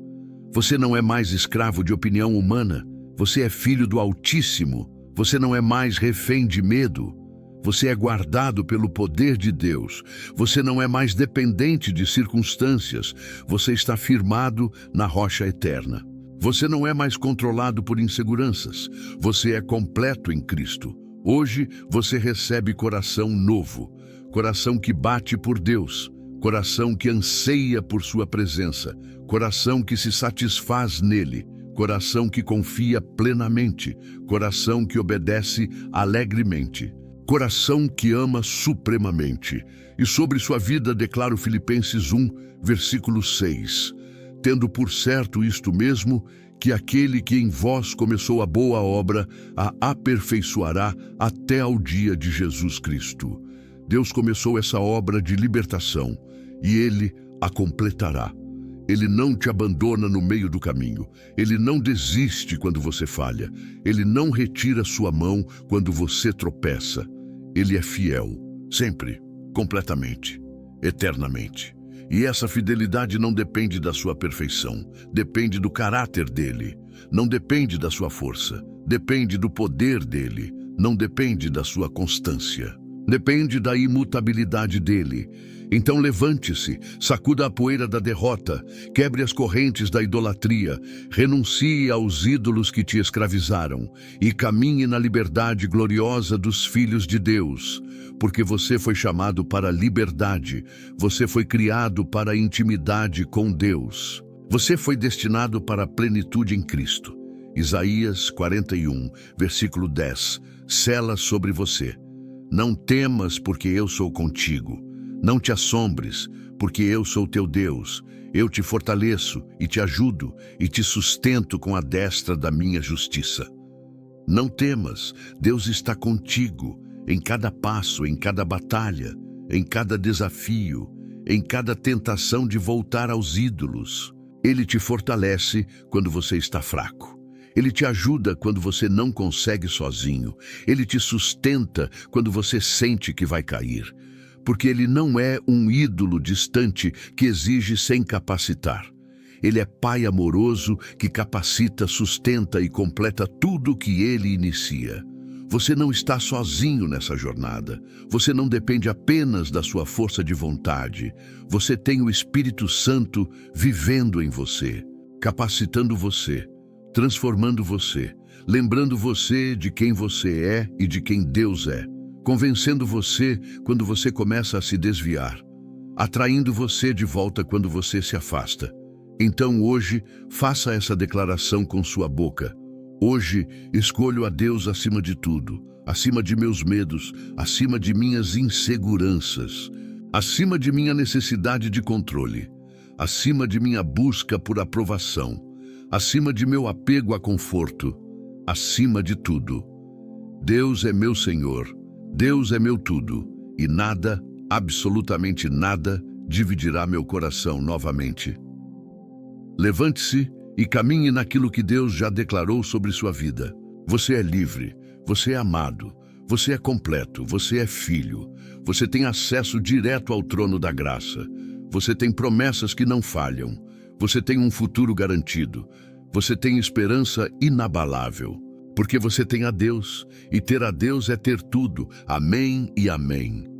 Você não é mais escravo de opinião humana. Você é filho do Altíssimo. Você não é mais refém de medo. Você é guardado pelo poder de Deus. Você não é mais dependente de circunstâncias. Você está firmado na rocha eterna. Você não é mais controlado por inseguranças. Você é completo em Cristo. Hoje você recebe coração novo. Coração que bate por Deus, coração que anseia por sua presença, coração que se satisfaz nele, coração que confia plenamente, coração que obedece alegremente, coração que ama supremamente. E sobre sua vida declaro Filipenses 1, versículo 6, tendo por certo isto mesmo, que aquele que em vós começou a boa obra, a aperfeiçoará até ao dia de Jesus Cristo. Deus começou essa obra de libertação e Ele a completará. Ele não te abandona no meio do caminho. Ele não desiste quando você falha. Ele não retira sua mão quando você tropeça. Ele é fiel, sempre, completamente, eternamente. E essa fidelidade não depende da sua perfeição, depende do caráter dele. Não depende da sua força, depende do poder dele. Não depende da sua constância. Depende da imutabilidade dele. Então levante-se, sacuda a poeira da derrota, quebre as correntes da idolatria, renuncie aos ídolos que te escravizaram e caminhe na liberdade gloriosa dos filhos de Deus, porque você foi chamado para a liberdade, você foi criado para a intimidade com Deus. Você foi destinado para a plenitude em Cristo. Isaías 41, versículo 10, sela sobre você. Não temas, porque eu sou contigo. Não te assombres, porque eu sou teu Deus. Eu te fortaleço e te ajudo e te sustento com a destra da minha justiça. Não temas, Deus está contigo em cada passo, em cada batalha, em cada desafio, em cada tentação de voltar aos ídolos. Ele te fortalece quando você está fraco. Ele te ajuda quando você não consegue sozinho. Ele te sustenta quando você sente que vai cair. Porque Ele não é um ídolo distante que exige sem capacitar. Ele é Pai amoroso que capacita, sustenta e completa tudo que Ele inicia. Você não está sozinho nessa jornada. Você não depende apenas da sua força de vontade. Você tem o Espírito Santo vivendo em você, capacitando você, transformando você, lembrando você de quem você é e de quem Deus é, convencendo você quando você começa a se desviar, atraindo você de volta quando você se afasta. Então hoje, faça essa declaração com sua boca. Hoje, escolho a Deus acima de tudo, acima de meus medos, acima de minhas inseguranças, acima de minha necessidade de controle, acima de minha busca por aprovação, acima de meu apego a conforto, acima de tudo. Deus é meu Senhor, Deus é meu tudo, e nada, absolutamente nada, dividirá meu coração novamente. Levante-se e caminhe naquilo que Deus já declarou sobre sua vida. Você é livre, você é amado, você é completo, você é filho. Você tem acesso direto ao trono da graça. Você tem promessas que não falham. Você tem um futuro garantido. Você tem esperança inabalável. Porque você tem a Deus, e ter a Deus é ter tudo. Amém e amém.